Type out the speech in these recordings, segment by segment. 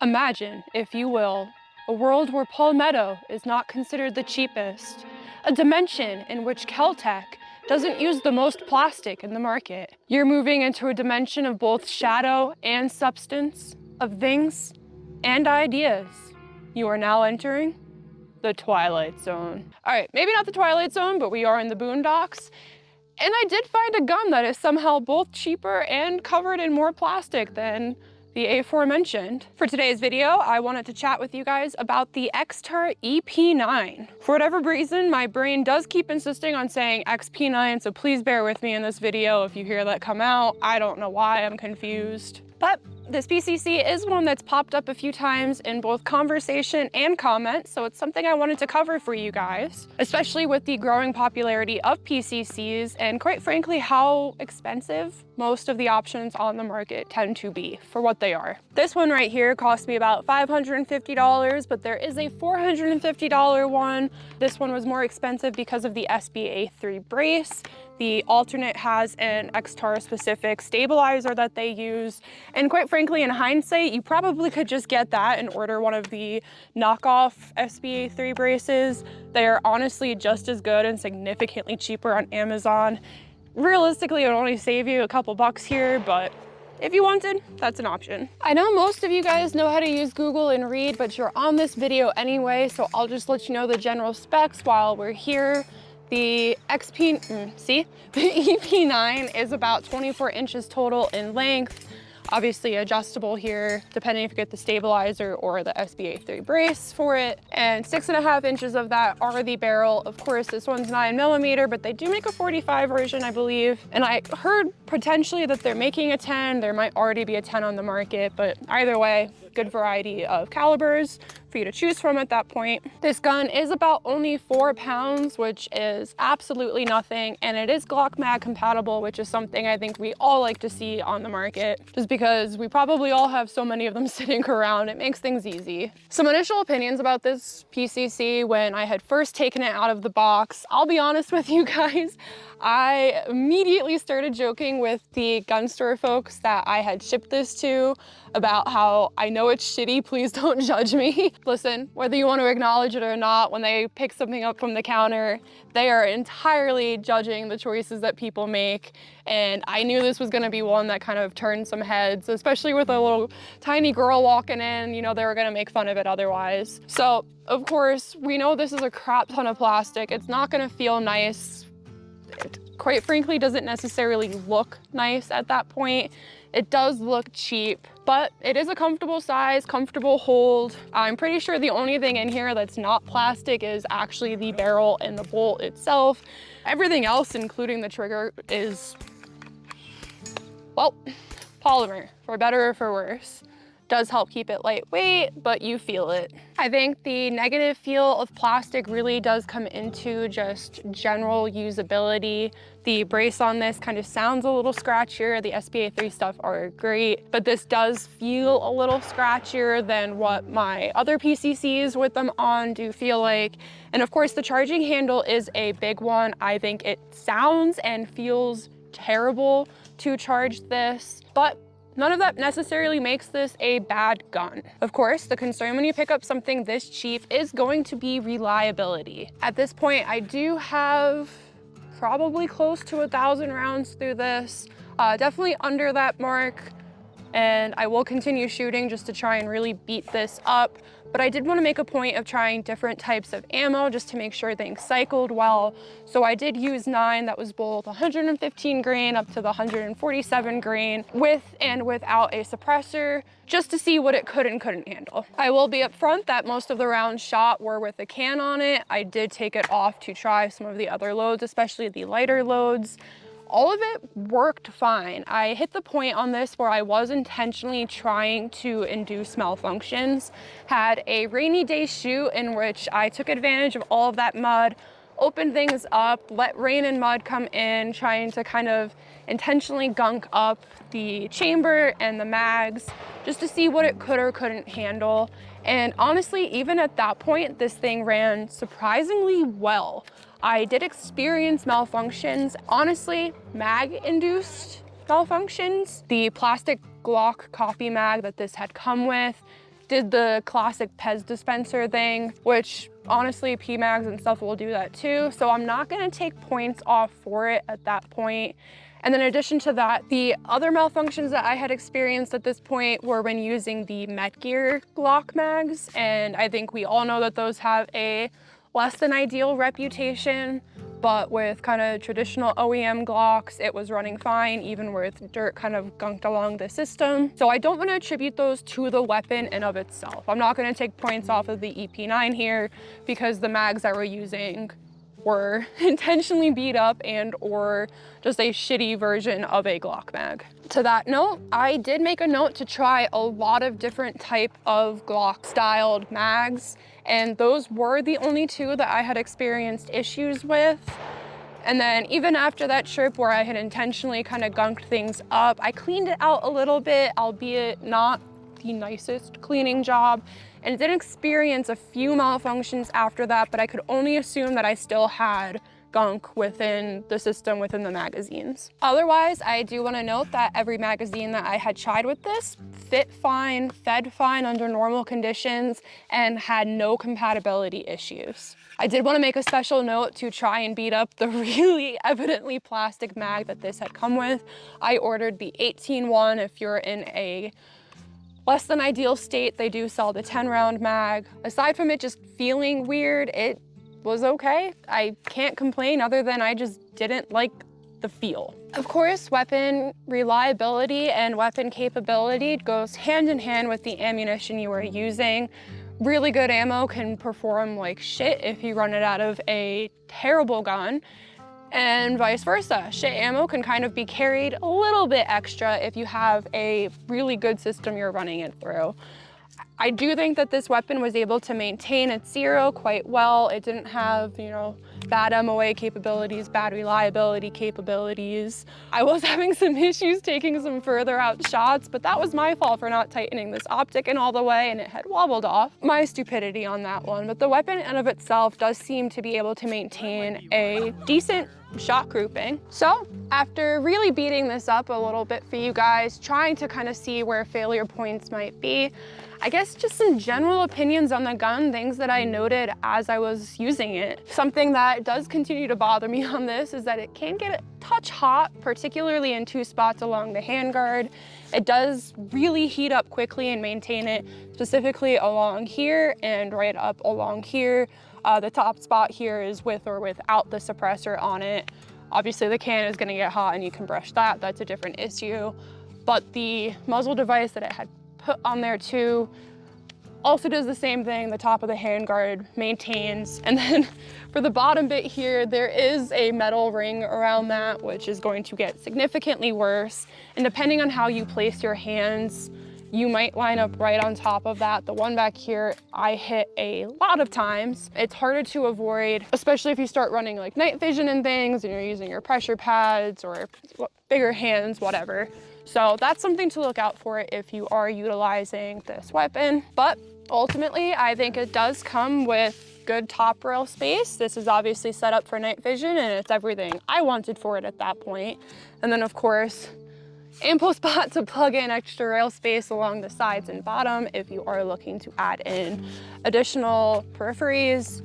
Imagine, if you will, a world where Palmetto is not considered the cheapest, a dimension in which Caltech doesn't use the most plastic in the market. You're moving into a dimension of both shadow and substance, of things and ideas. You are now entering the Twilight Zone. All right, maybe not the Twilight Zone, but we are in the boondocks. And I did find a gun that is somehow both cheaper and covered in more plastic than the aforementioned. For today's video, I wanted to chat with you guys about the XTAR EP9. For whatever reason, my brain does keep insisting on saying XP9, so please bear with me in this video if you hear that come out. I don't know why, I'm confused. But this PCC is one that's popped up a few times in both conversation and comments, so it's something I wanted to cover for you guys, especially with the growing popularity of PCCs and quite frankly how expensive most of the options on the market tend to be for what they are. This one right here cost me about $550, but there is a $450 one. This one was more expensive because of the SBA3 brace. The alternate has an XTAR specific stabilizer that they use. And quite frankly, in hindsight, you probably could just get that and order one of the knockoff SBA3 braces. They are honestly just as good and significantly cheaper on Amazon. Realistically, it would only save you a couple bucks here, but if you wanted, that's an option. I know most of you guys know how to use Google and read, but you're on this video anyway, so I'll just let you know the general specs while we're here. The the EP9 is about 24 inches total in length, obviously adjustable here, depending if you get the stabilizer or the SBA3 brace for it. And 6.5 inches of that are the barrel. Of course, this one's 9mm, but they do make a 45 version, I believe. And I heard potentially that they're making a 10. There might already be a 10 on the market, but either way, good variety of calibers for you to choose from at that point. This gun is about only 4 pounds, which is absolutely nothing. And it is Glock mag compatible, which is something I think we all like to see on the market, just because we probably all have so many of them sitting around. It makes things easy. Some initial opinions about this PCC when I had first taken it out of the box. I'll be honest with you guys, I immediately started joking with the gun store folks that I had shipped this to about how I know it's shitty, please don't judge me. Listen, whether you want to acknowledge it or not, when they pick something up from the counter, they are entirely judging the choices that people make. And I knew this was gonna be one that kind of turned some heads, especially with a little tiny girl walking in, you know, they were gonna make fun of it otherwise. So of course, we know this is a crap ton of plastic. It's not gonna feel nice. It, quite frankly, doesn't necessarily look nice at that point. It does look cheap, but it is a comfortable size, comfortable hold. I'm pretty sure the only thing in here that's not plastic is actually the barrel and the bolt itself. Everything else, including the trigger, is, well, polymer, for better or for worse. Does help keep it lightweight, but you feel it. I think the negative feel of plastic really does come into just general usability. The brace on this kind of sounds a little scratchier. The SBA3 stuff are great, but this does feel a little scratchier than what my other PCCs with them on do feel like. And of course, the charging handle is a big one. I think it sounds and feels terrible to charge this, but none of that necessarily makes this a bad gun. Of course, the concern when you pick up something this cheap is going to be reliability. At this point, I do have probably close to 1,000 rounds through this, definitely under that mark. And I will continue shooting just to try and really beat this up. But I did want to make a point of trying different types of ammo just to make sure things cycled well. So I did use 9 that was both 115 grain up to the 147 grain with and without a suppressor, just to see what it could and couldn't handle. I will be upfront that most of the rounds shot were with a can on it. I did take it off to try some of the other loads, especially the lighter loads. All of it worked fine. I hit the point on this where I was intentionally trying to induce malfunctions. Had a rainy day shoot in which I took advantage of all of that mud, opened things up, let rain and mud come in, trying to kind of intentionally gunk up the chamber and the mags just to see what it could or couldn't handle. And honestly, even at that point, this thing ran surprisingly well. I did experience malfunctions, honestly, mag-induced malfunctions. The plastic Glock copy mag that this had come with did the classic Pez dispenser thing, which honestly PMags and stuff will do that too. So I'm not gonna take points off for it at that point. And then in addition to that, the other malfunctions that I had experienced at this point were when using the Netgear Glock mags. And I think we all know that those have a less than ideal reputation, but with kind of traditional OEM Glocks, it was running fine, even with dirt kind of gunked along the system. So I don't want to attribute those to the weapon in of itself. I'm not going to take points off of the EP9 here because the mags I were using were intentionally beat up and or just a shitty version of a Glock mag. To that note, I did make a note to try a lot of different type of Glock styled mags, and those were the only two that I had experienced issues with. And then even after that trip where I had intentionally kind of gunked things up, I cleaned it out a little bit, albeit not the nicest cleaning job, and did experience a few malfunctions after that, but I could only assume that I still had gunk within the system, within the magazines. Otherwise, I do want to note that every magazine that I had tried with this fit fine, fed fine under normal conditions, and had no compatibility issues. I did want to make a special note to try and beat up the really evidently plastic mag that this had come with. I ordered the 18-1. If you're in a less than ideal state, they do sell the 10-round mag. Aside from it just feeling weird, it was okay. I can't complain other than I just didn't like the feel. Of course, weapon reliability and weapon capability goes hand in hand with the ammunition you are using. Really good ammo can perform like shit if you run it out of a terrible gun, and vice versa. Shit ammo can kind of be carried a little bit extra if you have a really good system you're running it through. I do think that this weapon was able to maintain its zero quite well. It didn't have, you know, bad MOA capabilities, bad reliability capabilities. I was having some issues taking some further out shots, but that was my fault for not tightening this optic in all the way, and it had wobbled off. My stupidity on that one. But the weapon in and of itself does seem to be able to maintain a decent shot grouping. So after really beating this up a little bit for you guys, trying to kind of see where failure points might be, I guess just some general opinions on the gun, things that I noted as I was using it. Something that does continue to bother me on this is that it can get a touch hot, particularly in two spots along the handguard. It does really heat up quickly and maintain it, specifically along here and right up along here. The top spot here is with or without the suppressor on it. Obviously the can is gonna get hot and you can brush that, that's a different issue. But the muzzle device that it had put on there too also does the same thing. The top of the handguard maintains, and then for the bottom bit here, there is a metal ring around that, which is going to get significantly worse. And depending on how you place your hands, you might line up right on top of that. The one back here, I hit a lot of times. It's harder to avoid, especially if you start running like night vision and things, and you're using your pressure pads or bigger hands, whatever. So that's something to look out for if you are utilizing this weapon. But ultimately, I think it does come with good top rail space. This is obviously set up for night vision, and it's everything I wanted for it at that point. And then of course, ample spot to plug in extra rail space along the sides and bottom if you are looking to add in additional peripheries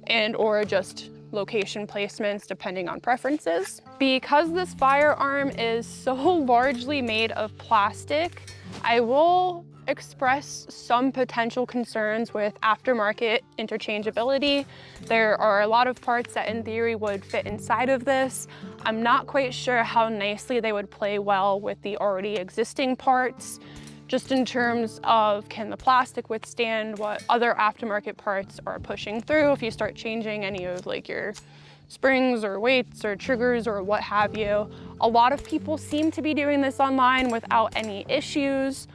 and or just location placements depending on preferences. Because this firearm is so largely made of plastic, I will express some potential concerns with aftermarket interchangeability. There are a lot of parts that in theory would fit inside of this. I'm not quite sure how nicely they would play well with the already existing parts, just in terms of can the plastic withstand what other aftermarket parts are pushing through if you start changing any of like your springs or weights or triggers or what have you. A lot of people seem to be doing this online without any issues.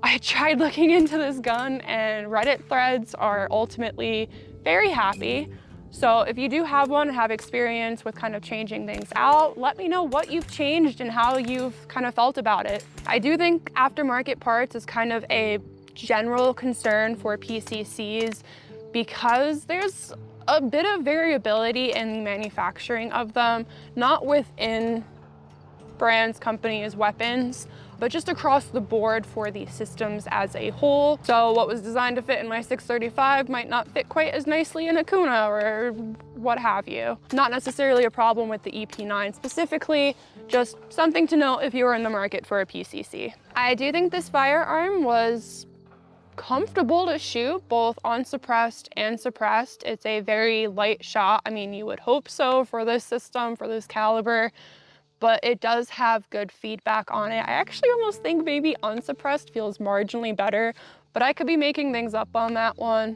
I tried looking into this gun and Reddit threads are ultimately very happy. So if you do have one and have experience with kind of changing things out, let me know what you've changed and how you've kind of felt about it. I do think aftermarket parts is kind of a general concern for PCCs because there's a bit of variability in the manufacturing of them, not within brands, companies, weapons, but just across the board for the systems as a whole. So what was designed to fit in my 635 might not fit quite as nicely in a Kuna or what have you. Not necessarily a problem with the EP9 specifically, just something to note if you are in the market for a PCC. I do think this firearm was comfortable to shoot, both unsuppressed and suppressed. It's a very light shot. I mean, you would hope so for this system, for this caliber, but it does have good feedback on it. I actually almost think maybe unsuppressed feels marginally better, but I could be making things up on that one.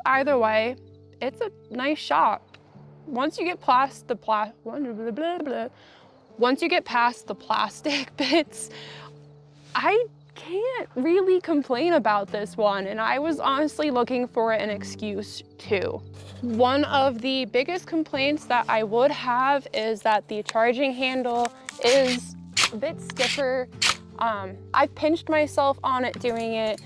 Either way, it's a nice shot. Once you get past the plastic bits, I can't really complain about this one, and I was honestly looking for an excuse too. One of the biggest complaints that I would have is that the charging handle is a bit stiffer. I've pinched myself on it doing it.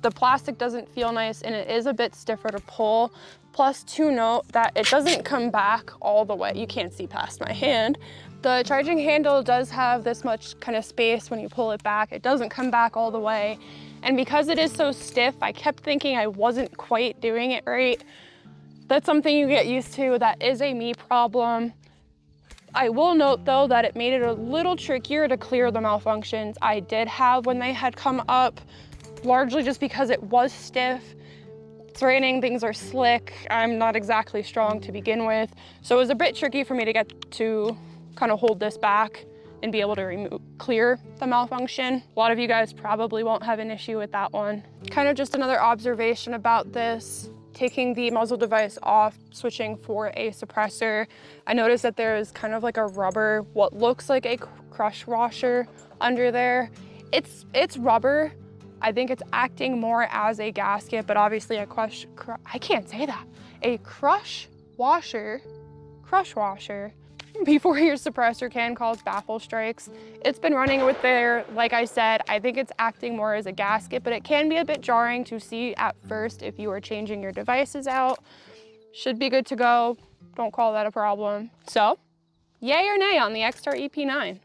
The plastic doesn't feel nice and it is a bit stiffer to pull. Plus, to note that it doesn't come back all the way. You can't see past my hand. The charging handle does have this much kind of space when you pull it back. It doesn't come back all the way. And because it is so stiff, I kept thinking I wasn't quite doing it right. That's something you get used to. That is a me problem. I will note though that it made it a little trickier to clear the malfunctions I did have when they had come up, largely just because it was stiff. It's raining, things are slick. I'm not exactly strong to begin with. So it was a bit tricky for me to get to kind of hold this back and be able to clear the malfunction. A lot of you guys probably won't have an issue with that one. Kind of just another observation about this, taking the muzzle device off, switching for a suppressor. I noticed that there is kind of like a rubber, what looks like a crush washer under there. It's rubber. I think it's acting more as a gasket, but obviously a crush washer before your suppressor can cause baffle strikes. It's been running with there, like I said, I think it's acting more as a gasket, but it can be a bit jarring to see at first if you are changing your devices out. Should be good to go. Don't call that a problem. So, yay or nay on the X-Star EP9?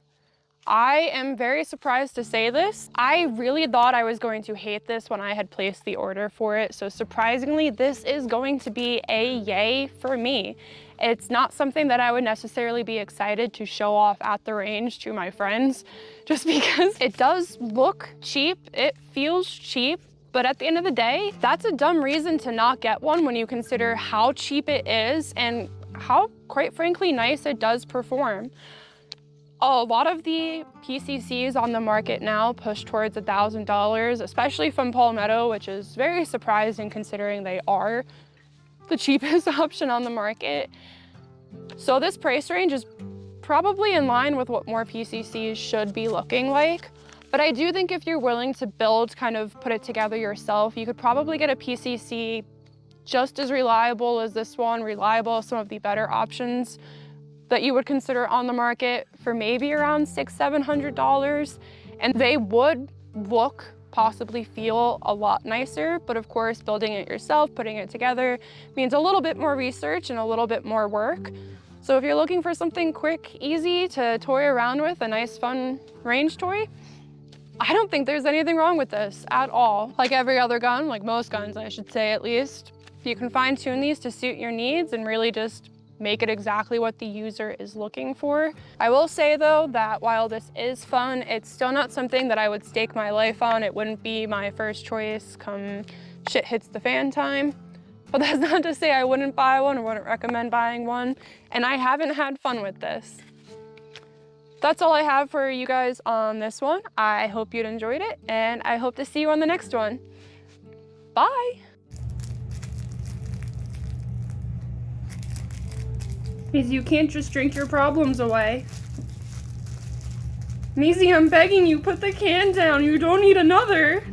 I am very surprised to say this. I really thought I was going to hate this when I had placed the order for it. So surprisingly, this is going to be a yay for me. It's not something that I would necessarily be excited to show off at the range to my friends, just because it does look cheap, it feels cheap, but at the end of the day, that's a dumb reason to not get one when you consider how cheap it is and how, quite frankly, nice it does perform. A lot of the PCCs on the market now push towards $1,000, especially from Palmetto, which is very surprising considering they are the cheapest option on the market. So this price range is probably in line with what more PCCs should be looking like. But I do think if you're willing to build, kind of put it together yourself, you could probably get a PCC just as reliable as this one, reliable as some of the better options that you would consider on the market for maybe around $600–700, and they would look, possibly feel a lot nicer. But of course, building it yourself, putting it together means a little bit more research and a little bit more work. So if you're looking for something quick, easy to toy around with, a nice fun range toy, I don't think there's anything wrong with this at all. Like every other gun, like most guns I should say at least, if you can fine tune these to suit your needs and really just make it exactly what the user is looking for. I will say though that while this is fun, it's still not something that I would stake my life on. It wouldn't be my first choice come shit hits the fan time. But that's not to say I wouldn't buy one or wouldn't recommend buying one. And I haven't had fun with this. That's all I have for you guys on this one. I hope you'd enjoyed it, and I hope to see you on the next one. Bye. Maisie, you can't just drink your problems away. Maisie, I'm begging you, put the can down. You don't need another.